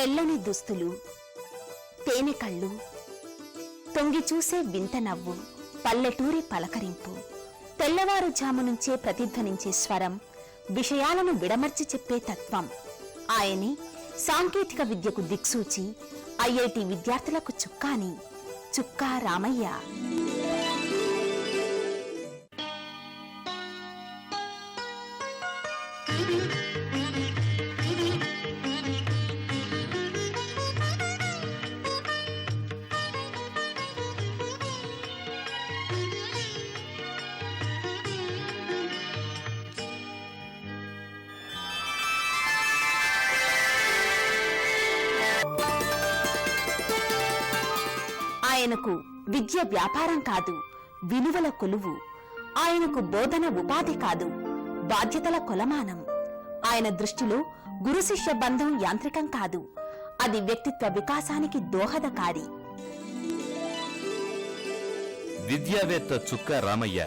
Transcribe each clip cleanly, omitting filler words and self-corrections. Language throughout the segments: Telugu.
తెల్లని దుస్తులు, తేనె కళ్ళు, తొంగి చూసే వింత నవ్వు, పల్లెటూరి పలకరింపు, తెల్లవారుజాము నుంచే ప్రతిధ్వనించే స్వరం, విషయాలను విడమర్చి చెప్పే తత్వం. ఆయనే సాంకేతిక విద్యకు దిక్సూచి, ఐఐటి విద్యార్థులకు చుక్కాని, చుక్కా రామయ్య. ఆయనకు విద్య వ్యాపారం కాదు, విలువల కొలువు. ఆయనకు బోధన ఉపాధి కాదు, బాధ్యతల కొలమానం. ఆయన దృష్టిలో గురు శిష్య బంధం యాంత్రికం కాదు, అది వ్యక్తిత్వ వికాసానికి దోహదకారి. విద్యావేత్త చుక్కా రామయ్య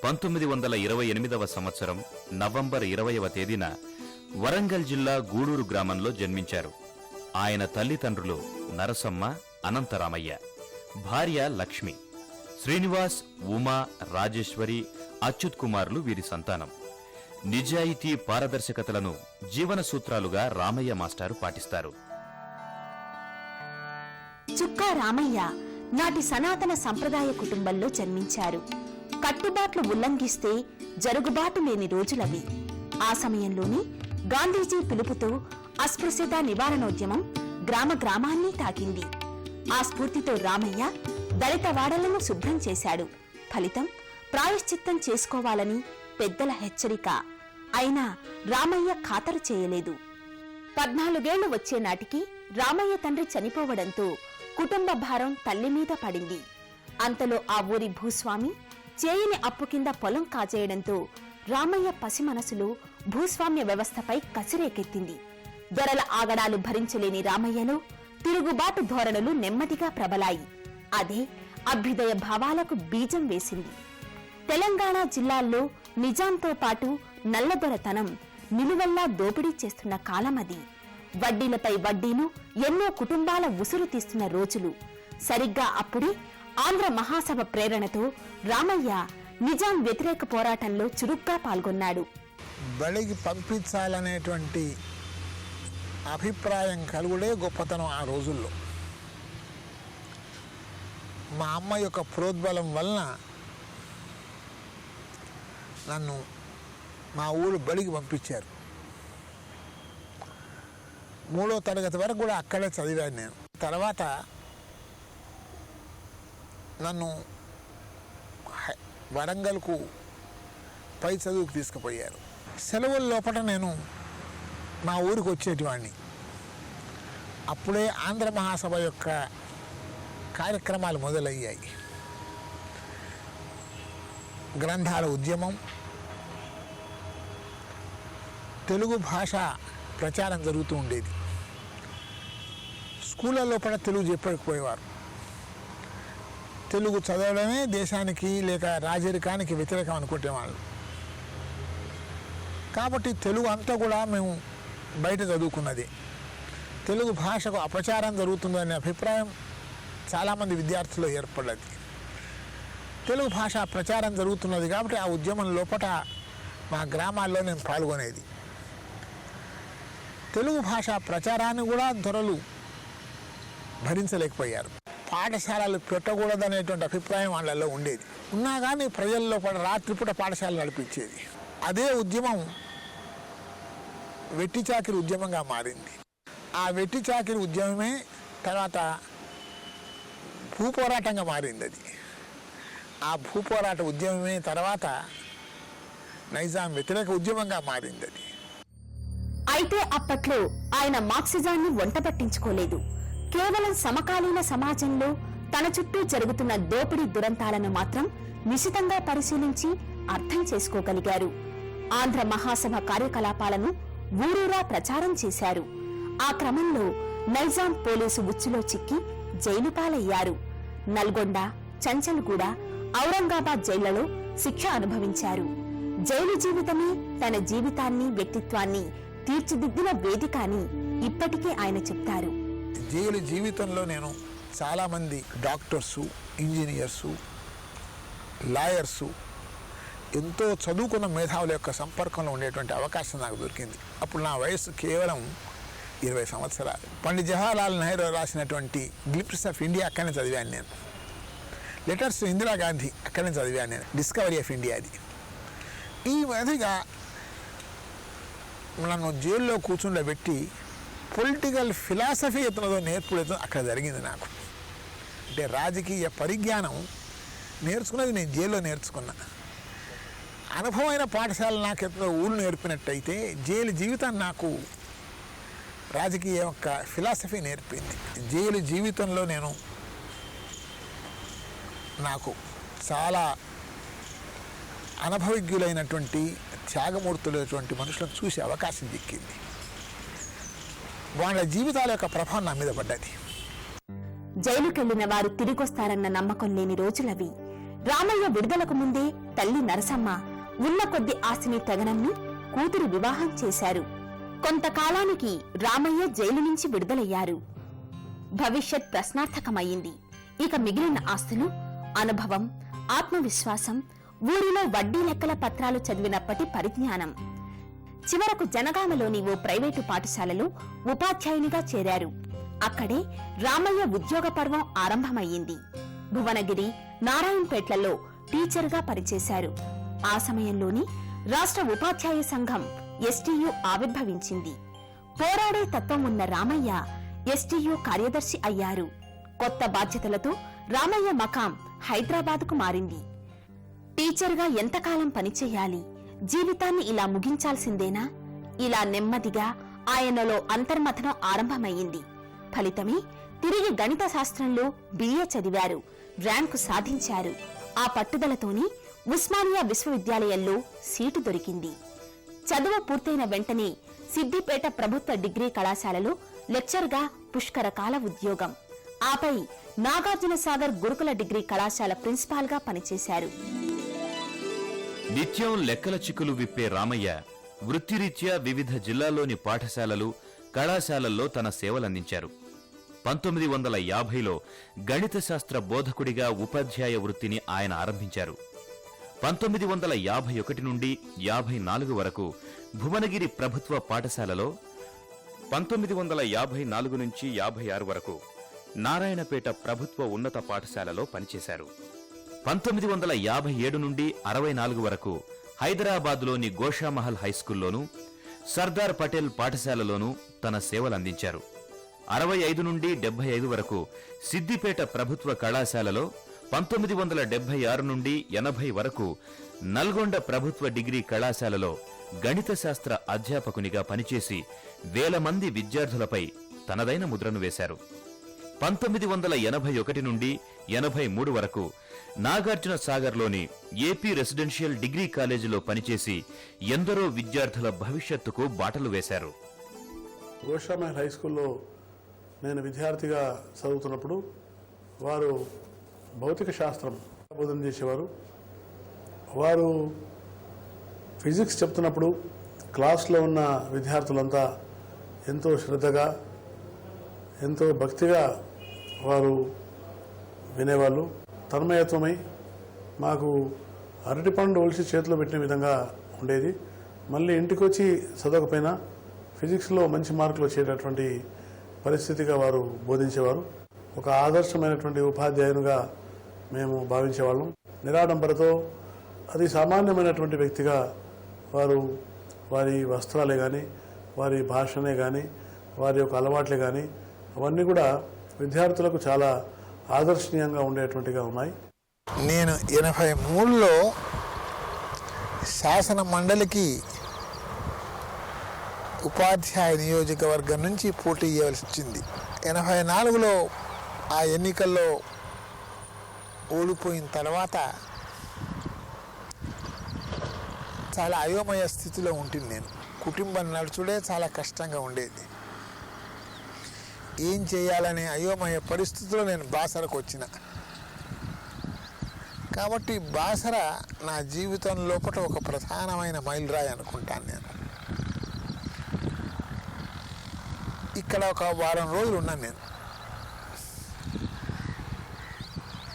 1928వ సంవత్సరం నవంబర్ 20వ తేదీన వరంగల్ జిల్లా గూడూరు గ్రామంలో జన్మించారు. ఆయన తల్లిదండ్రులు నరసమ్మ, అనంతరామయ్య, భార్య లక్ష్మి. శ్రీనివాస్, ఉమా, రాజేశ్వరి, అచ్యుత్ కుమార్లు వీరి సంతానం. నిజాయితీ, పారదర్శకతలను జీవన సూత్రాలుగా రామయ్య మాస్టారు పాటిస్తారు. చుక్కా రామయ్య నాటి సనాతన సంప్రదాయ కుటుంబంలో జన్మించారు. కట్టుబాట్లు ఉల్లంఘిస్తే జరుగుబాటు లేని రోజులవి. ఆ సమయంలోనే గాంధీజీ పిలుపుతో అస్పృశ్యత నివారణోద్యమం గ్రామ గ్రామాన్ని తాకింది. ఆ స్ఫూర్తితో రామయ్య దళిత వాడలను శుభ్రం చేశాడు. ఫలితం ప్రాయశ్చిత్తం చేసుకోవాలని పెద్దల హెచ్చరిక. అయినా రామయ్య ఖాతరు చేయలేదు. 14 ఏళ్లు వచ్చే నాటికి రామయ్య తండ్రి చనిపోవడంతో కుటుంబ భారం తల్లి మీద పడింది. అంతలో ఆ ఊరి భూస్వామి చేయని అప్పు కింద పొలం కాజేయడంతో రామయ్య పసి మనసులో భూస్వామ్య వ్యవస్థపై కసిరేకెత్తింది. దొరల ఆగడాలు భరించలేని రామయ్యలో తిరుగుబాటు ధోరణులు నెమ్మదిగా ప్రబలాయి. అదే అభ్యుదయ భావాలకు బీజం వేసింది. తెలంగాణ జిల్లాల్లో నిజాంతో పాటు నల్లదొరతనం నిలువెల్లా దోపిడీ చేస్తున్న కాలమది. వడ్డీలపై వడ్డీను ఎన్నో కుటుంబాల ఉసురు తీస్తున్న రోజులు. సరిగ్గా అప్పుడే ఆంధ్ర మహాసభ ప్రేరణతో రామయ్య నిజాం వ్యతిరేక పోరాటంలో చురుగ్గా పాల్గొన్నాడు. బడికి పంపించాలనేటువంటి అభిప్రాయం కలుగుడే గొప్పతనం ఆ రోజుల్లో. మా అమ్మ యొక్క ప్రోద్బలం వలన నన్ను మా ఊరు బడికి పంపించారు. 3వ తరగతి వరకు కూడా అక్కడే చదివాను నేను. తర్వాత నన్ను వరంగల్కు పై చదువుకు తీసుకుపోయారు. సెలవుల లోపల నేను మా ఊరికి వచ్చేటివాడిని. అప్పుడే ఆంధ్ర మహాసభ యొక్క కార్యక్రమాలు మొదలయ్యాయి. గ్రంథాల ఉద్యమం, తెలుగు భాష ప్రచారం జరుగుతూ ఉండేది. స్కూళ్ళ లోపల తెలుగు చెప్పకపోయేవారు. తెలుగు చదవడమే దేశానికి లేక రాజరికానికి వ్యతిరేకం అనుకునేవాళ్ళు. కాబట్టి తెలుగు అంతా కూడా మేము బయట చదువుకున్నది. తెలుగు భాషకు అపచారం జరుగుతుందనే అభిప్రాయం చాలామంది విద్యార్థులు ఏర్పడ్డది. తెలుగు భాష ప్రచారం జరుగుతున్నది కాబట్టి ఆ ఉద్యమం లోపల మా గ్రామాల్లో నేను పాల్గొనేది. తెలుగు భాష ప్రచారాన్ని కూడా దొరలు భరించలేకపోయారు. పాఠశాలలు పెట్టకూడదనేటువంటి అభిప్రాయం వాళ్ళల్లో ఉండేది. ఉన్నా కానీ ప్రజల్లో కూడా రాత్రిపూట పాఠశాలలు నడిపించేది. అదే ఉద్యమం వెట్టి చాకిరి ఉద్యమంగా మారింది. ఆ వెట్టి చాకిరి ఉద్యమమే తర్వాత భూపోరాటంగా మారింది. అది ఆ భూపోరాట ఉద్యమమే తర్వాత నైజాం వ్యతిరేక ఉద్యమంగా మారింది. అది అయితే అప్పట్లో ఆయన మార్క్సిజాన్ని వంట పట్టించుకోలేదు. కేవలం సమకాలీన సమాజంలో తన చుట్టూ జరుగుతున్న దోపిడీ దురంతాలను మాత్రం నిశితంగా పరిశీలించి అర్థం చేసుకోగలిగారు. ఆంధ్ర మహాసభ కార్యకలాపాలను ఊరూరా ప్రచారం చేశారు. ఆ క్రమంలో నైజాం పోలీసు ఉచ్చులో చిక్కి జైలు పాలయ్యారు. నల్గొండ, చంచల్గూడ, ఔరంగాబాద్ జైళ్లలో శిక్ష అనుభవించారు. జైలు జీవితమే తన జీవితాన్ని, వ్యక్తిత్వాన్ని తీర్చిదిద్దిన వేదిక అని ఇప్పటికీ ఆయన చెప్తారు. జైలు జీవితంలో నేను చాలామంది డాక్టర్సు, ఇంజనీర్సు, లాయర్సు, ఎంతో చదువుకున్న మేధావుల యొక్క సంపర్కంలో ఉండేటువంటి అవకాశం నాకు దొరికింది. అప్పుడు నా వయసు కేవలం 20 సంవత్సరాలు. పండిత్ జవహర్లాల్ నెహ్రూ రాసినటువంటి గ్లిప్స్ ఆఫ్ ఇండియా అక్కడనే చదివాను నేను. లెటర్స్ టు ఇందిరాగాంధీ అక్కడనే చదివాను నేను. డిస్కవరీ ఆఫ్ ఇండియా అది. ఈ మాదిరిగా నన్ను జైల్లో కూర్చుండబెట్టి పొలిటికల్ ఫిలాసఫీ ఎత్తునదో నేర్పుడేదో అక్కడ జరిగింది నాకు. అంటే రాజకీయ పరిజ్ఞానం నేర్చుకున్నది నేను జైల్లో నేర్చుకున్నా. అనుభవమైన పాఠశాల నాకు ఎత్తున ఊళ్ళు నేర్పినట్టయితే జైలు జీవితం నాకు రాజకీయ యొక్క ఫిలాసఫీ నేర్పింది. జైలు జీవితంలో నాకు చాలా అనుభవజ్ఞులైనటువంటి త్యాగమూర్తులైనటువంటి మనుషులను చూసే అవకాశం దక్కింది. వాళ్ళ జీవితాల యొక్క ప్రభావం నా మీద పడ్డది. జైలుకెళ్లిన వారు తిరిగొస్తారన్న నమ్మకం లేని రోజులవి. రామయ్య విడుదలకు ముందే తల్లి నరసమ్మ ఉన్న కొద్ది ఆస్తిని తెగనమ్మి కూతురు వివాహం చేశారు. కొంతకాలానికి రామయ్య జైలు నుంచి విడుదలయ్యారు. భవిష్యత్ ప్రశ్నార్థకమయ్యింది. ఇక మిగిలిన ఆస్తులు, అనుభవం, ఆత్మవిశ్వాసం, ఊరిలో వడ్డీ లెక్కల పత్రాలు చదివినప్పటి పరిజ్ఞానం. చివరకు జనగామలోని ఓ ప్రైవేటు పాఠశాలలో ఉపాధ్యాయునిగా చేరారు. అక్కడే రామయ్య ఉద్యోగ పర్వం ఆరంభమయ్యింది. భువనగిరి, నారాయణపేట్లలో టీచర్గా పనిచేశారు. ఆ సమయంలోని రాష్ట్ర ఉపాధ్యాయ సంఘం ఎస్టీయూ ఆవిర్భవించింది. పోరాడే తత్వం ఉన్న రామయ్య ఎస్టీయూ కార్యదర్శి అయ్యారు. కొత్త బాధ్యతలతో రామయ్య మకాం హైదరాబాద్కు మారింది. టీచర్గా ఎంతకాలం పనిచేయాలి? జీవితాన్ని ఇలా ముగించాల్సిందేనా? ఇలా నెమ్మదిగా ఆయనలో అంతర్మథనం ఆరంభమయ్యింది. ఫలితమే తిరిగి గణిత శాస్త్రంలో BA చదివారు. ర్యాంకు సాధించారు. ఆ పట్టుదలతోనే ఉస్మానియా విశ్వవిద్యాలయంలో సీటు దొరికింది. చదువు పూర్తయిన వెంటనే సిద్దిపేట ప్రభుత్వ డిగ్రీ కళాశాలలో లెక్చర్గా పుష్కరకాల ఉద్యోగం. ఆపై నాగార్జునసాగర్ గురుకుల డిగ్రీ కళాశాల ప్రిన్సిపాల్గా పనిచేశారు. నిత్యం లెక్కల చిక్కులు విప్పే రామయ్య వృత్తిరీత్యా వివిధ జిల్లాల్లోని పాఠశాలలు, కళాశాలల్లో తన సేవలందించారు. 1950లో గణిత శాస్త్ర బోధకుడిగా ఉపాధ్యాయ వృత్తిని ఆయన ఆరంభించారు. 1951 నుండి 54 వరకు భువనగిరి ప్రభుత్వ పాఠశాలలో, 1954 నుంచి 56 వరకు నారాయణపేట ప్రభుత్వ ఉన్నత పాఠశాలలో పనిచేశారు. 1957 నుండి 64 వరకు హైదరాబాద్లోని గోషామహల్ హైస్కూల్లోనూ, సర్దార్ పటేల్ పాఠశాలలోనూ తన సేవలందించారు. 65 నుండి 75 వరకు సిద్దిపేట ప్రభుత్వ కళాశాలలో, 1976 నుండి 80 వరకు నల్గొండ ప్రభుత్వ డిగ్రీ కళాశాలలో గణిత శాస్త్ర అధ్యాపకునిగా పనిచేసి వేల మంది విద్యార్థులపై తనదైన ముద్రను వేశారు. 1981 నుండి 83 వరకు నాగార్జున సాగర్లోని ఏపీ రెసిడెన్షియల్ డిగ్రీ కాలేజీలో పనిచేసి ఎందరో విద్యార్థుల భవిష్యత్తుకు బాటలు వేశారు. గోషామహల్ హై స్కూల్లో నేను విద్యార్థిగా చదువుతున్నప్పుడు వారు భౌతిక శాస్త్రం బోధన చేసేవారు. వారు ఫిజిక్స్ చెప్తున్నప్పుడు క్లాస్లో ఉన్న విద్యార్థులంతా ఎంతో శ్రద్ధగా, ఎంతో భక్తిగా వారు వినేవాళ్ళు. తన్మయత్వమై మాకు అరటిపండు ఒలిచి చేతిలో పెట్టిన విధంగా ఉండేది. మళ్ళీ ఇంటికి వచ్చి చదవకపోయినా ఫిజిక్స్లో మంచి మార్కులు వచ్చేటటువంటి పరిస్థితిగా వారు బోధించేవారు. ఒక ఆదర్శమైనటువంటి ఉపాధ్యాయునిగా మేము భావించేవాళ్ళం. నిరాడంబరతో అది సామాన్యమైనటువంటి వ్యక్తిగా వారు వారి వస్త్రాలే కానీ, వారి భాషనే కానీ, వారి యొక్క అలవాట్లే కానీ అవన్నీ కూడా విద్యార్థులకు చాలా ఆదర్శనీయంగా ఉండేటువంటిగా ఉన్నాయి. నేను 83లో శాసన మండలికి ఉపాధ్యాయ నియోజకవర్గం నుంచి పోటీ చేయవలసి వచ్చింది. 84లో ఆ ఎన్నికల్లో ఓడిపోయిన తర్వాత చాలా అయోమయ స్థితిలో ఉంటుంది. నేను కుటుంబం నడుచుడే చాలా కష్టంగా ఉండేది. ఏం చేయాలనే అయోమయ పరిస్థితిలో నేను బాసరకు వచ్చిన. కాబట్టి బాసర నా జీవితం లోపల ఒక ప్రధానమైన మైలురాయి అనుకుంటాను నేను. ఇక్కడ ఒక వారం రోజులు ఉన్నాను నేను.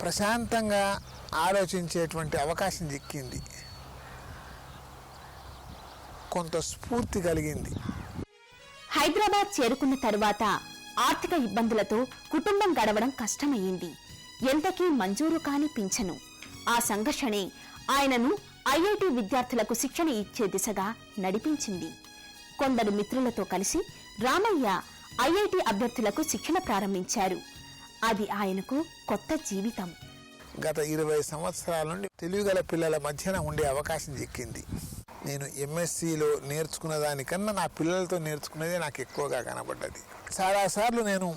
ప్రశాంతంగా ఆలోచించేటువంటి అవకాశం చిక్కింది, కొంత స్ఫూర్తి కలిగింది. హైదరాబాద్ చేరుకున్న తరువాత ఆర్థిక ఇబ్బందులతో కుటుంబం గడవడం కష్టమయ్యింది. ఎంతకీ మంజూరు కాని పింఛను. ఆ సంఘర్షణే ఆయనను ఐఐటి విద్యార్థులకు శిక్షణ ఇచ్చే దిశగా నడిపించింది. కొందరు మిత్రులతో కలిసి రామయ్య ఐఐటి అభ్యర్థులకు శిక్షణ ప్రారంభించారు. అది ఆయనకు కొత్త జీవితం. గత 20 సంవత్సరాల నుండి తెలివిగల పిల్లల మధ్యన ఉండే అవకాశం చిక్కింది. నేను ఎంఎస్సిలో నేర్చుకున్న దానికన్నా నా పిల్లలతో నేర్చుకునేదే నాకు ఎక్కువగా కనబడ్డది. చాలాసార్లు నేను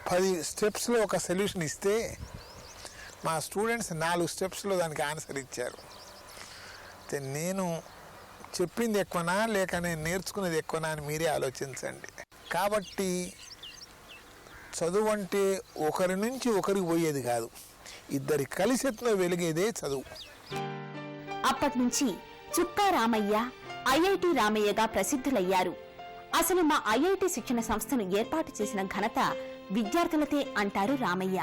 10 స్టెప్స్లో ఒక సొల్యూషన్ ఇస్తే మా స్టూడెంట్స్ 4 స్టెప్స్లో దానికి ఆన్సర్ ఇచ్చారు. నేను చెప్పింది ఎక్కువనా లేక నేను నేర్చుకునేది ఎక్కువనా అని మీరే ఆలోచించండి. కాబట్టి చదువు అంటే ఒకరి నుంచి ఒకరికి పోయేది కాదు, ఇద్దరి కలిసెత్తులో వెలిగేదే చదువు. అప్పటి నుంచి చుక్కా రామయ్య ఐఐటి రామయ్యగా ప్రసిద్ధులయ్యారు. అసలు మా ఐఐటి శిక్షణ సంస్థను ఏర్పాటు చేసిన ఘనత విద్యార్థులదే అంటారు రామయ్య.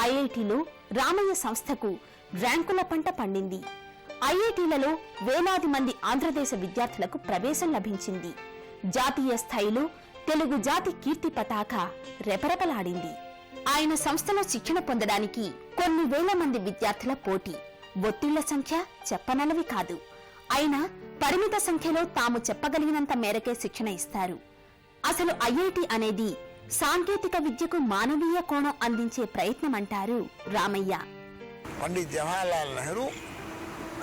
ఐఐటిలో రామయ్య సంస్థకు ర్యాంకుల పంట పండింది. ఐఐటీలలో వేలాది మంది ఆంధ్రదేశ విద్యార్థులకు ప్రవేశం లభించింది. జాతీయ స్థాయిలో తెలుగు జాతి కీర్తి పతాక రెపరెపలాడింది. ఆయన సంస్థలో శిక్షణ పొందడానికి కొన్ని వేల మంది విద్యార్థుల పోటీ. ఒత్తిళ్ల సంఖ్య చెప్పనలవి కాదు. అయినా పరిమిత సంఖ్యలో తాము చెప్పగలిగినంత మేరకే శిక్షణ ఇస్తారు. అసలు ఐఐటి అనేది సాంకేతిక విద్యకు మానవీయ కోణం అందించే ప్రయత్నమంటారు రామయ్య. పండిత్ జవహర్లాల్ నెహ్రూ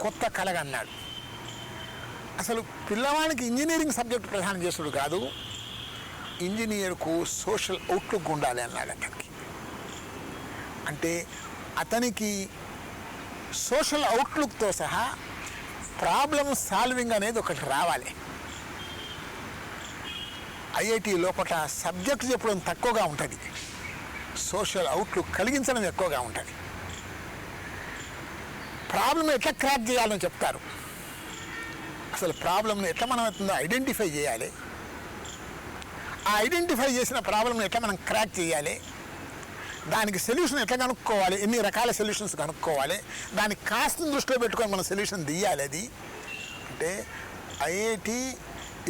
కొత్త కలగన్నాడు. అసలు పిల్లవానికి ఇంజనీరింగ్ సబ్జెక్టు ప్రధానం చేసుడు కాదు, ఇంజనీర్కు సోషల్ అవుట్లుక్ ఉండాలి అన్నాడు. అంటే అతనికి సోషల్ అవుట్లుక్తో సహా ప్రాబ్లమ్ సాల్వింగ్ అనేది ఒకటి రావాలి. ఐఐటి లోపల సబ్జెక్టు చెప్పడం తక్కువగా ఉంటుంది, సోషల్ అవుట్లుక్ కలిగించడం ఎక్కువగా ఉంటుంది. ప్రాబ్లం ఎట్లా క్రాక్ చేయాలని చెప్తారు. అసలు ప్రాబ్లంను ఎట్లా మనం ఐడెంటిఫై చేయాలి, ఆ ఐడెంటిఫై చేసిన ప్రాబ్లంను ఎట్లా మనం క్రాక్ చేయాలి, దానికి సొల్యూషన్ ఎట్లా కనుక్కోవాలి, ఎన్ని రకాల సొల్యూషన్స్ కనుక్కోవాలి, దాని కాస్ట్ని దృష్టిలో పెట్టుకొని మనం సొల్యూషన్ తీయాలి. అది అంటే IIT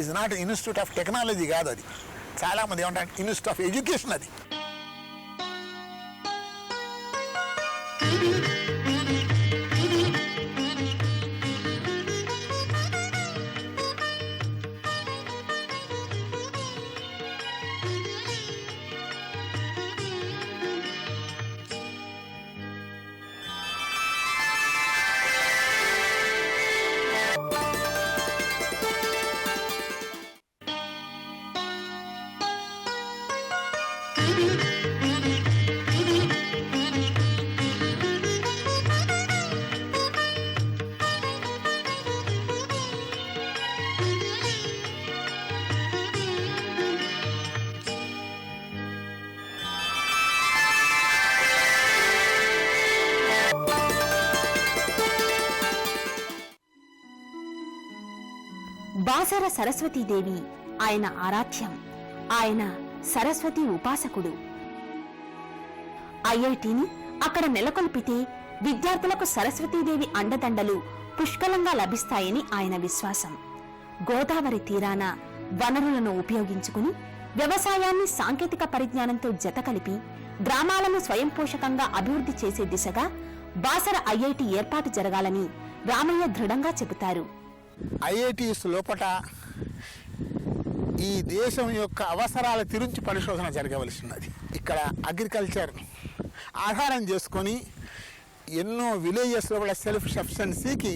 is not institute of technology కాదు, అది చాలామంది ఏమంటారు ఇన్స్టిట్యూట్ ఆఫ్ ఎడ్యుకేషన్. అది బాసర సరస్వతీదేవి ఆయన ఆరాధ్యం. ఆయన సరస్వతి ఉపాసకుడు. ఐఐటిని అక్కడ నెలకొల్పితే విద్యార్థులకు సరస్వతీదేవి అండదండలు పుష్కలంగా లభిస్తాయని ఆయన విశ్వాసం. గోదావరి తీరాన వనరులను ఉపయోగించుకుని వ్యవసాయాన్ని సాంకేతిక పరిజ్ఞానంతో జతకలిపి గ్రామాలను స్వయం పోషకంగా అభివృద్ధి చేసే దిశగా బాసర ఐఐటి ఏర్పాటు జరగాలని రామయ్య దృఢంగా చెబుతారు. ఐఐటీస్ లోపల ఈ దేశం యొక్క అవసరాల గురించి పరిశోధన జరగవలసి ఉన్నది. ఇక్కడ అగ్రికల్చర్ ఆధారం చేసుకొని ఎన్నో విలేజెస్ లోపల సెల్ఫ్ సఫిషియన్సీకి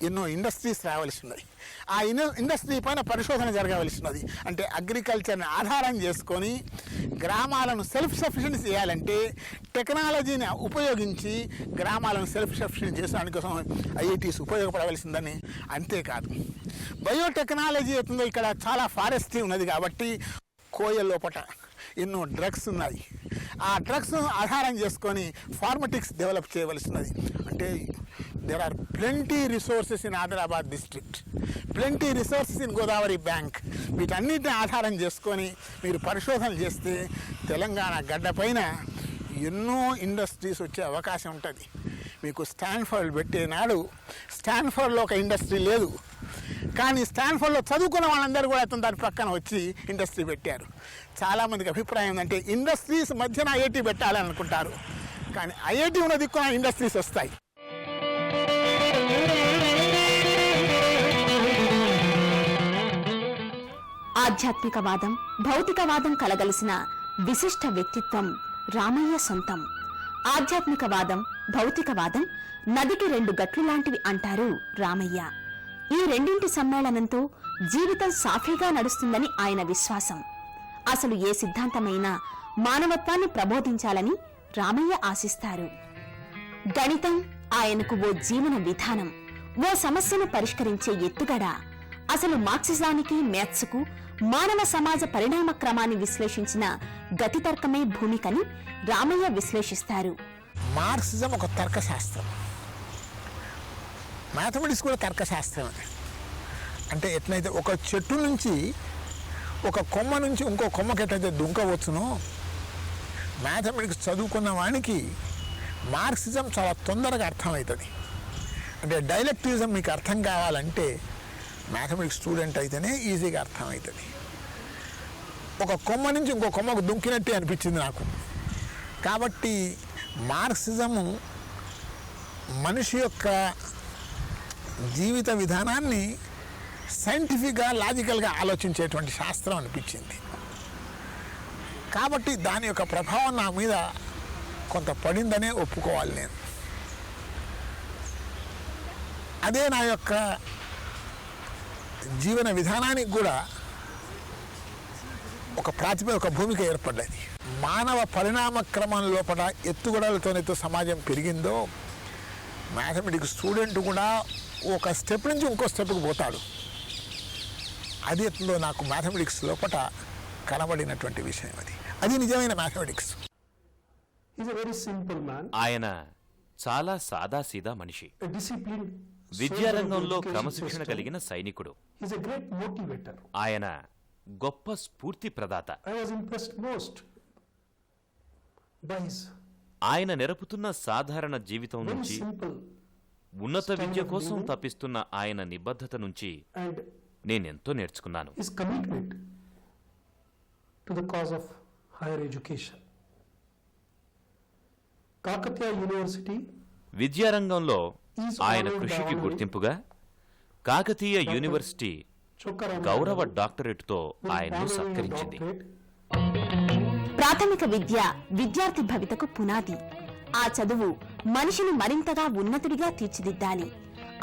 ఎన్నో ఇండస్ట్రీస్ రావాల్సి ఉన్నాయి. ఆ ఇండస్ట్రీ పైన పరిశోధన జరగవలసి ఉన్నది. అంటే అగ్రికల్చర్ని ఆధారం చేసుకొని గ్రామాలను సెల్ఫ్ సఫిషియెంట్ చేయాలంటే టెక్నాలజీని ఉపయోగించి గ్రామాలను సెల్ఫ్ సఫిషియెంట్ చేసడానికి కోసం ఐఐటీస్ ఉపయోగపడవలసిందని. అంతేకాదు బయోటెక్నాలజీ అవుతుందో ఇక్కడ చాలా ఫారెస్ట్రీ ఉన్నది కాబట్టి కోయ లోపల ఎన్నో డ్రగ్స్ ఉన్నాయి. ఆ డ్రగ్స్ను ఆధారం చేసుకొని ఫార్మటిక్స్ డెవలప్ చేయవలసి ఉన్నది. అంటే there are plenty resources in Hyderabad district, plenty resources in Godavari Bank. వీటన్నిటిని ఆధారం చేసుకొని మీరు పరిశోధన చేస్తే తెలంగాణ గడ్డపైన ఎన్నో ఇండస్ట్రీస్ వచ్చే అవకాశం ఉంటుంది. మీకు స్టాన్ఫర్డ్ పెట్టే నాడు స్టాన్ఫర్డ్లో ఒక ఇండస్ట్రీ లేదు, కానీ స్టాన్ఫర్డ్లో చదువుకున్న వాళ్ళందరూ కూడా దాని పక్కన వచ్చి ఇండస్ట్రీ పెట్టారు. చాలామందికి అభిప్రాయం ఏంటంటే ఇండస్ట్రీస్ మధ్యన ఐఐటి పెట్టాలని అనుకుంటారు, కానీ ఐఐటి ఉన్న దిక్కున ఇండస్ట్రీస్ వస్తాయి. ఆధ్యాత్మికవాదం, భౌతికవాదం కలగలిసిన విశిష్ట వ్యక్తిత్వం రామయ్య సొంతం. ఆధ్యాత్మికవాదం, భౌతికవాదం నదికి రెండు గట్లు లాంటివి అంటారు రామయ్య. ఈ రెండింటి సమ్మేళనంతో జీవితం సాఫీగా నడుస్తుందని ఆయన విశ్వాసం. అసలు ఏ సిద్ధాంతమైనా మానవత్వాన్ని ప్రబోధించాలని రామయ్య ఆశిస్తారు. గణితం ఆయనకు ఓ జీవన విధానం, ఓ సమస్యను పరిష్కరించే ఎత్తుగడ. అసలు మార్క్సిజానికి, మ్యాథ్స్కు మానవ సమాజ పరిణామ క్రమాన్ని విశ్లేషించిన గతితర్కమే భూమికని రామయ్య విశ్లేషిస్తారు. మార్క్సిజం ఒక తర్కశాస్త్రం, మ్యాథమెటిక్స్ కూడా తర్కశాస్త్రమే. అంటే ఎట్లయితే ఒక చెట్టు నుంచి, ఒక కొమ్మ నుంచి ఇంకో కొమ్మకి ఎట్లయితే దుంకవచ్చునో, మ్యాథమెటిక్స్ చదువుకున్న వానికి మార్క్సిజం చాలా తొందరగా అర్థమవుతుంది. అంటే డైలెక్టివిజం మీకు అర్థం కావాలంటే మ్యాథమెటిక్స్ స్టూడెంట్ అయితేనే ఈజీగా అర్థమవుతుంది. ఒక కొమ్మ నుంచి ఇంకో కొమ్మకు దుంకినట్టే అనిపించింది నాకు. కాబట్టి మార్క్సిజము మనిషి యొక్క జీవిత విధానాన్ని సైంటిఫిక్గా, లాజికల్గా ఆలోచించేటువంటి శాస్త్రం అనిపించింది. కాబట్టి దాని యొక్క ప్రభావం నా మీద కొంత పడిందనే ఒప్పుకోవాలి నేను. అదే నా యొక్క జీవన విధానానికి కూడా ఒక భూమిక ఏర్పడ్డది. మానవ పరిణామ క్రమం లోపల ఎత్తుగడలతోనైతే సమాజం పెరిగిందో, మ్యాథమెటిక్స్ స్టూడెంట్ కూడా ఒక స్టెప్ నుంచి ఇంకో స్టెప్కి పోతాడు. అది ఎట్లో నాకు మ్యాథమెటిక్స్ లోపల కనబడినటువంటి విషయం. అది నిజమైన మ్యాథమెటిక్స్. ఆయన చాలా సాదాసీదా మనిషి, విద్యారంగంలో క్రమశిక్షణ కలిగిన సైనికుడు. ఆయన గొప్ప స్ఫూర్తి ప్రదాత. ఆయన నెరపుతున్న సాధారణ జీవితం నుంచి, ఉన్నత విద్య కోసం తప్పిస్తున్న ఆయన నిబద్ధత నుంచి నేనెంతో నేర్చుకున్నాను. విద్యారంగంలో ఆయన కృషికి గుర్తింపుగా కాకతీయ యూనివర్సిటీ గౌరవ డాక్టరేట్తో ఆయన్ను సత్కరించింది. ప్రాథమిక విద్య విద్యార్థి భవితకు పునాది. ఆ చదువు మనిషిని మరింతగా ఉన్నతుడిగా తీర్చిదిద్దాలి.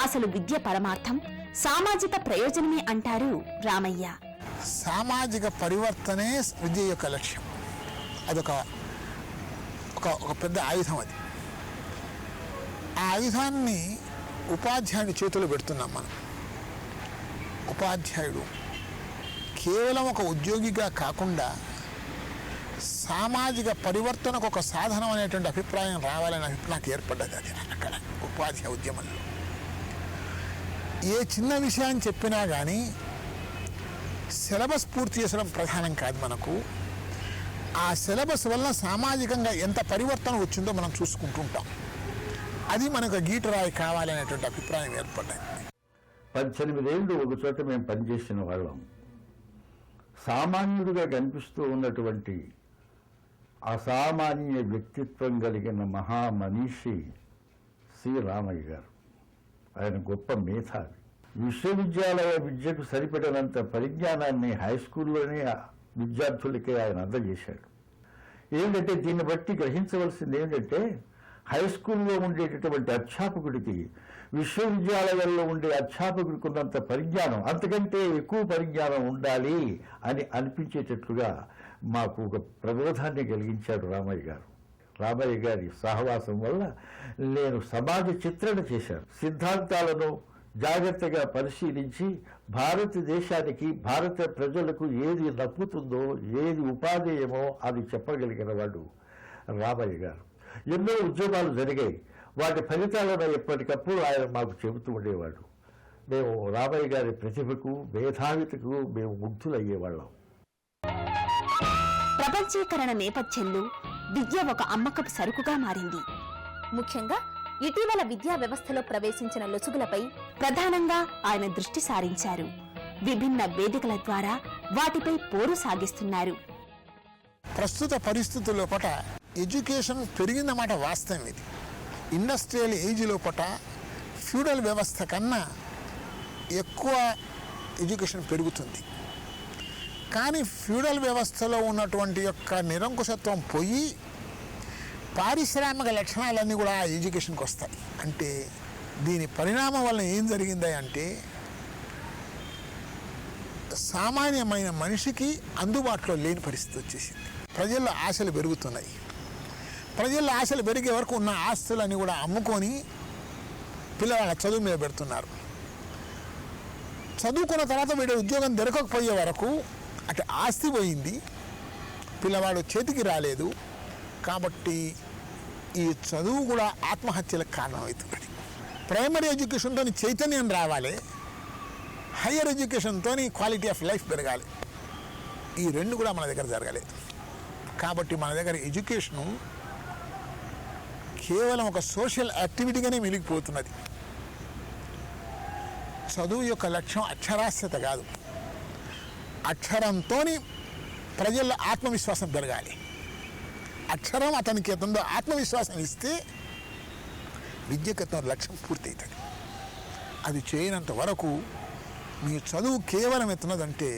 అసలు విద్య పరమార్థం సామాజిక ప్రయోజనమే అంటారు రామయ్య. సామాజిక పరివర్తనే విద్య యొక్క లక్ష్యం. అదొక ఒక పెద్ద ఆయుధం. అది ఆ ఆయుధాన్ని ఉపాధ్యాయుడి చేతులు పెడుతున్నాం మనం. ఉపాధ్యాయుడు కేవలం ఒక ఉద్యోగిగా కాకుండా సామాజిక పరివర్తనకు ఒక సాధనం అనేటువంటి అభిప్రాయం రావాలని నాకు ఏర్పడ్డది. అది అక్కడ ఉపాధ్యాయ ఉద్యమంలో ఏ చిన్న విషయాన్ని చెప్పినా కానీ సిలబస్ పూర్తి చేసడం ప్రధానం కాదు మనకు. ఆ సిలబస్ వల్ల సామాజికంగా ఎంత పరివర్తన వచ్చిందో మనం చూసుకుంటుంటాం. అది మనకు గీటురాయి కావాలనేటువంటి అభిప్రాయం ఏర్పడ్డది. 18 ఏళ్ళు ఒక చోట మేము పనిచేసిన వాళ్ళం. సామాన్యుడిగా కనిపిస్తూ ఉన్నటువంటి అసామాన్య వ్యక్తిత్వం కలిగిన మహామనీషి సి రామయ్య గారు. ఆయన గొప్ప మేధావి. విశ్వవిద్యాలయ విద్యకు సరిపడినంత పరిజ్ఞానాన్ని హై స్కూల్లోనే విద్యార్థులకే ఆయన అందజేశాడు. ఏంటంటే దీన్ని బట్టి గ్రహించవలసింది ఏంటంటే, హై స్కూల్లో ఉండేటటువంటి అధ్యాపకుడికి విశ్వవిద్యాలయాల్లో ఉండే అధ్యాపకుడికి ఉన్నంత పరిజ్ఞానం, అంతకంటే ఎక్కువ పరిజ్ఞానం ఉండాలి అని అనిపించేటట్లుగా మాకు ఒక ప్రబోధాన్ని కలిగించాడు రామయ్య గారు. రామయ్య గారి సహవాసం వల్ల నేను సమాజ చిత్రణ చేశాను. సిద్ధాంతాలను జాగ్రత్తగా పరిశీలించి భారతదేశానికి, భారత ప్రజలకు ఏది నప్పుతుందో, ఏది ఉపాధేయమో అది చెప్పగలిగిన వాడు రామయ్య గారు. ఎన్నో ఉద్యమాలు జరిగాయి. వాటి ఫలితాలను ఎప్పటికప్పుడు ఆయన మాకు చెబుతూ ఉండేవాడు. మేము రామయ్య గారి ప్రతిభకు, మేధావితకు మేము ముగ్ధులయ్యేవాళ్ళం. ప్రపంచీకరణ నేపథ్యంలో విద్య ఒక అమ్మకపు సరుకుగా మారింది. ముఖ్యంగా ఇటీవల విద్యా వ్యవస్థలో ప్రవేశించిన లొసుగులపై ప్రధానంగా ఆయన దృష్టి సారించారు. విభిన్న వేదికల ద్వారా వాటిపై పోరు సాగిస్తున్నారు. ప్రస్తుత పరిస్థితుల లోపల ఎడ్యుకేషన్ పెరిగిందన్నమాట వాస్తవం. ఇది ఇండస్ట్రియల్ ఏజ్ లోపల ఫ్యూడల్ వ్యవస్థ కన్నా ఎక్కువ ఎడ్యుకేషన్ పెరుగుతుంది. కానీ ఫ్యూడల్ వ్యవస్థలో ఉన్నటువంటి యొక్క నిరంకుశత్వం పోయి పారిశ్రామిక లక్షణాలన్నీ కూడా ఆ ఎడ్యుకేషన్కి వస్తాయి. అంటే దీని పరిణామం వల్ల ఏం జరిగింది అంటే సామాన్యమైన మనిషికి అందుబాటులో లేని పరిస్థితి వచ్చేసింది. ప్రజల్లో ఆశలు పెరుగుతున్నాయి. ప్రజల్లో ఆశలు పెరిగే వరకు ఉన్న ఆస్తులన్నీ కూడా అమ్ముకొని పిల్లవాళ్ళ చదువు మీద పెడుతున్నారు. చదువుకున్న తర్వాత వీడి ఉద్యోగం దొరకకపోయే వరకు అటు ఆస్తి పోయింది, పిల్లవాడు చేతికి రాలేదు. కాబట్టి ఈ చదువు కూడా ఆత్మహత్యలకు కారణమవుతున్నది. ప్రైమరీ ఎడ్యుకేషన్తో చైతన్యం రావాలి, హయ్యర్ ఎడ్యుకేషన్తో క్వాలిటీ ఆఫ్ లైఫ్ పెరగాలి. ఈ రెండు కూడా మన దగ్గర జరగలేదు. కాబట్టి మన దగ్గర ఎడ్యుకేషను కేవలం ఒక సోషల్ యాక్టివిటీగానే మిగిలిపోతున్నది. చదువు యొక్క లక్ష్యం అక్షరాస్యత కాదు. అక్షరంతో ప్రజల్లో ఆత్మవిశ్వాసం పెరగాలి. అక్షరం అతనికి అతనిలో ఆత్మవిశ్వాసం ఇస్తే విద్యకు అతని లక్ష్యం పూర్తవుతుంది. అది చేయనంత వరకు మీ చదువు కేవలం ఎత్తున్నదంటే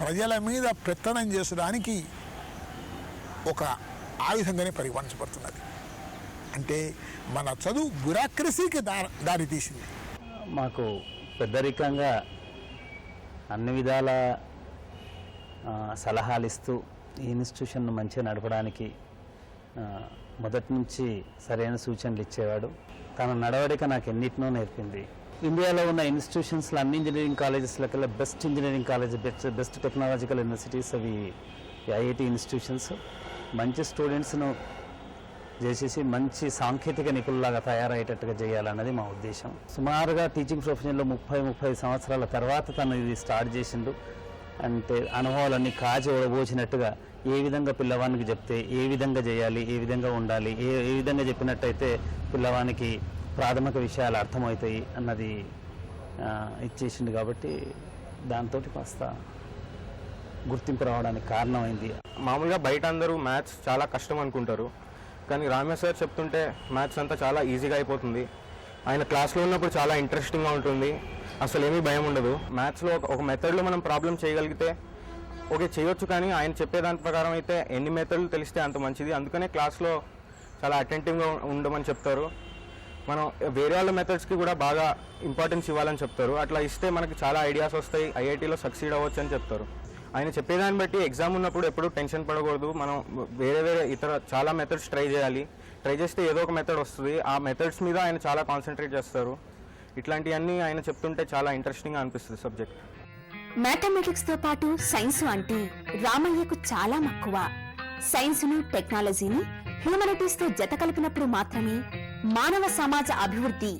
ప్రజల మీద పెత్తనం చేసడానికి ఒక ఆయుధంగానే పరిగణించబడుతున్నది. అంటే మన చదువు బ్యూరోక్రసీకి దారి తీసింది. మాకు పెద్దరికంగా అన్ని విధాల సలహాలు ఇస్తూ ఈ ఇన్స్టిట్యూషన్ను మంచిగా నడపడానికి మొదటి నుంచి సరైన సూచనలు ఇచ్చేవాడు. తన నడవడిక నాకు ఎన్నిటినో నేర్పింది. ఇండియాలో ఉన్న ఇన్స్టిట్యూషన్స్లో అన్ని ఇంజనీరింగ్ కాలేజెస్లో కల్లా best engineering college, best technological universities అవి ఐఐటి ఇన్స్టిట్యూషన్స్. మంచి స్టూడెంట్స్ను చేసేసి మంచి సాంకేతిక నిపుణులాగా తయారయ్యేటట్టుగా చేయాలన్నది మా ఉద్దేశం. సుమారుగా టీచింగ్ ప్రొఫెషన్లో 30 సంవత్సరాల తర్వాత తను ఇది స్టార్ట్ చేసిండు. అంటే అనుభవాలన్నీ కాచి ఓడబోసినట్టుగా ఏ విధంగా పిల్లవానికి చెప్తే ఏ విధంగా చేయాలి, ఏ విధంగా ఉండాలి, ఏ విధంగా చెప్పినట్టయితే పిల్లవానికి ప్రాథమిక విషయాలు అర్థమవుతాయి అన్నది ఇచ్చేసిండు. కాబట్టి దాంతో కాస్త గుర్తింపు రావడానికి కారణమైంది. మామూలుగా బయట అందరూ మ్యాథ్స్ చాలా కష్టం అనుకుంటారు, కానీ రామ్య సార్ చెప్తుంటే మ్యాథ్స్ అంతా చాలా ఈజీగా అయిపోతుంది. ఆయన క్లాస్లో ఉన్నప్పుడు చాలా ఇంట్రెస్టింగ్గా ఉంటుంది, అసలు ఏమీ భయం ఉండదు. మ్యాథ్స్లో ఒక మెథడ్లో మనం ప్రాబ్లం చేయగలిగితే ఓకే చేయొచ్చు, కానీ ఆయన చెప్పేదాని ప్రకారం అయితే ఎన్ని మెథడ్లు తెలిస్తే అంత మంచిది. అందుకనే క్లాస్లో చాలా అటెంటివ్గా ఉండమని చెప్తారు. మనం వేరే వాళ్ళ మెథడ్స్కి కూడా బాగా ఇంపార్టెన్స్ ఇవ్వాలని చెప్తారు. అట్లా ఇస్తే మనకి చాలా ఐడియాస్ వస్తాయి, ఐఐటీలో సక్సీడ్ అవ్వచ్చు అని చెప్తారు. ఆయన చెప్పేదాన్ని బట్టి ఎగ్జామ్ ఉన్నప్పుడు ఎప్పుడూ టెన్షన్ పడకూడదు. మనం వేరే ఇతర చాలా మెథడ్స్ ట్రై చేయాలి. ట్రై చేస్తే ఏదో ఒక మెథడ్ వస్తుంది. ఆ మెథడ్స్ మీద ఆయన చాలా కాన్సన్ట్రేట్ చేస్తారు. ఇట్లాంటివన్నీ ఆయన చెప్తుంటే చాలా ఇంట్రెస్టింగ్గా అనిపిస్తుంది సబ్జెక్ట్. మ్యాథమెటిక్స్తో పాటు సైన్స్ అంటే రామయ్యకు చాలా మక్కువ. సైన్స్ను, టెక్నాలజీని హ్యూమనిటీస్తో జత కలిపినప్పుడు మాత్రమే మానవ సమాజ అభివృద్ధి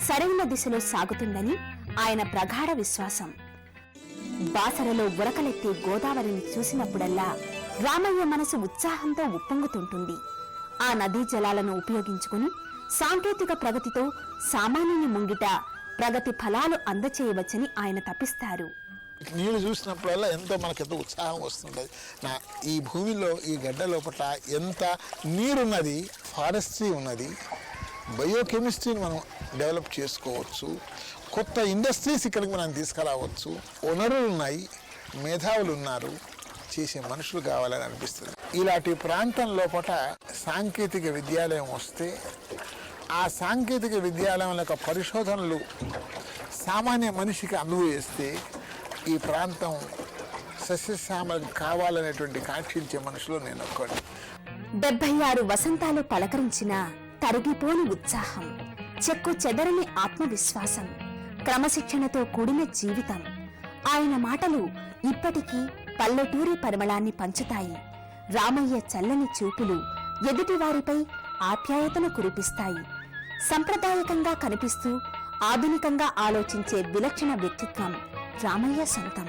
సరైన దిశలో సాగుతుందని ఆయన ప్రగాఢ విశ్వాసం. బాసరలో ఉరకలెత్తే గోదావరిని చూసినప్పుడల్లా రామయ్య మనసు ఉత్సాహంతో ఉప్పొంగుతుంటుంది. ఆ నదీ జలాలను ఉపయోగించుకుని సాంకేతిక ప్రగతితో సామాన్యుని ముంగిట ప్రగతి ఫలాలు అందచేయవచ్చని ఆయన తపిస్తారు. నీళ్ళు చూసినప్పుడల్లా ఎంతో మనకెంతో ఉత్సాహం వస్తుంటుంది. ఈ భూమిలో ఈ గడ్డ లోపల ఎంత నీరున్నది, ఫారెస్ట్రీ ఉన్నది, బయోకెమిస్ట్రీని మనం డెవలప్ చేసుకోవచ్చు, కొత్త ఇండస్ట్రీస్ ఇక్కడికి మనం తీసుకురావచ్చు, వనరులు ఉన్నాయి, మేధావులు ఉన్నారు, చేసే మనుషులు కావాలని అనిపిస్తుంది. ఇలాంటి ప్రాంతం లోపల సాంకేతిక విద్యాలయం వస్తే ఆ సాంకేతిక విద్యాలయం యొక్క పరిశోధనలు సామాన్య మనిషికి అనుభవిస్తే ఈ ప్రాంతం సస్యశ్యామలం కావాలనేటువంటి కాంక్షించే మనుషులు నేను ఒక్కడి. 76 వసంతాలు పలకరించిన తరిగిపోని ఉత్సాహం, చెక్కు చెదరని ఆత్మవిశ్వాసం, క్రమశిక్షణతో కూడిన జీవితం. ఆయన మాటలు ఇప్పటికీ పల్లెటూరి పరిమళాన్ని పంచుతాయి. రామయ్య చల్లని చూపులు ఎదుటివారిపై ఆప్యాయతను కురిపిస్తాయి. సంప్రదాయకంగా కనిపిస్తూ ఆధునికంగా ఆలోచించే విలక్షణ వ్యక్తిత్వం రామయ్య సొంతం.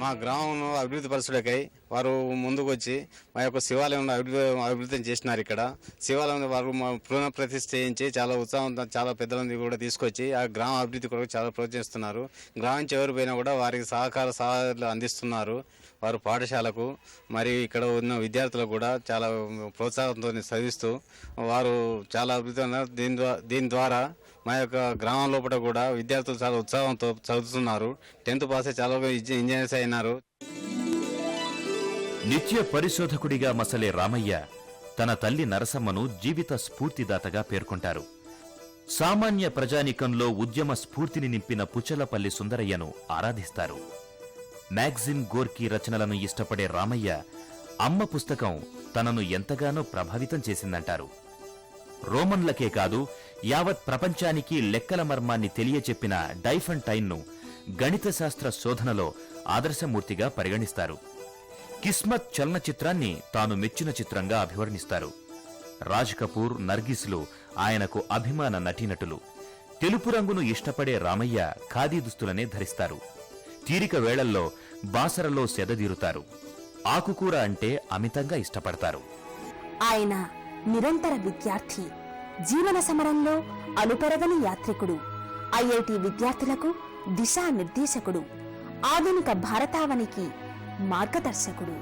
మా గ్రామంలో అభివృద్ధి పరచుడకై వారు ముందుకు వచ్చి మా యొక్క శివాలయం అభివృద్ధి చేసినారు. ఇక్కడ శివాలయం వారు పునః ప్రతిష్ఠ చేయించి చాలా ఉత్సాహంతో చాలా పెద్దలంది కూడా తీసుకొచ్చి ఆ గ్రామ అభివృద్ధి కొరకు చాలా ప్రోత్సహిస్తున్నారు. గ్రామం చివరి పోయినా కూడా వారికి సహాయాలు అందిస్తున్నారు. వారు పాఠశాలకు మరియు ఇక్కడ ఉన్న విద్యార్థులకు కూడా చాలా ప్రోత్సాహంతో చదివిస్తూ వారు చాలా అభివృద్ధి ఉన్నారు. దీని ద్వారా మా యొక్క గ్రామం లోపల కూడా విద్యార్థులు చాలా ఉత్సాహంతో చదువుతున్నారు. 10th పాస్ చాలా ఇంజనీర్స్ అయినారు. నిత్య పరిశోధకుడిగా మసలే రామయ్య తన తల్లి నరసమ్మను జీవిత స్ఫూర్తిదాతగా పేర్కొంటారు. సామాన్య ప్రజానీకంలో ఉద్యమ స్ఫూర్తిని నింపిన పుచ్చలపల్లి సుందరయ్యను ఆరాధిస్తారు. మ్యాగ్జిమ్ గోర్కీ రచనలను ఇష్టపడే రామయ్య అమ్మ పుస్తకం తనను ఎంతగానో ప్రభావితం చేసిందంటారు. రోమన్లకే కాదు యావత్ ప్రపంచానికి లెక్కల మర్మాన్ని తెలియచెప్పిన డైఫంటైన్ను గణిత శాస్త్ర శోధనలో ఆదర్శమూర్తిగా పరిగణిస్తారు. కిస్మత్ చలనచిత్రాన్ని తాను మెచ్చిన చిత్రంగా అభివర్ణిస్తారు. రాజ్ కపూర్, నర్గిస్లు ఆయనకు అభిమాన నటీనటులు. తెలుపు రంగును ఇష్టపడే రామయ్య ఖాదీ దుస్తులనే ధరిస్తారు. తీరిక వేళల్లో బాసరలో సెదదీరుతారు. ఆకుకూర అంటే అమితంగా ఇష్టపడతారు. ఆయన నిరంతర విద్యార్థి, జీవన సమరంలో అలుపెరగని యాత్రికుడు, ఐఐటి విద్యార్థులకు దిశానిర్దేశకుడు, ఆధునిక భారతావనికి మార్గదర్శకుడు.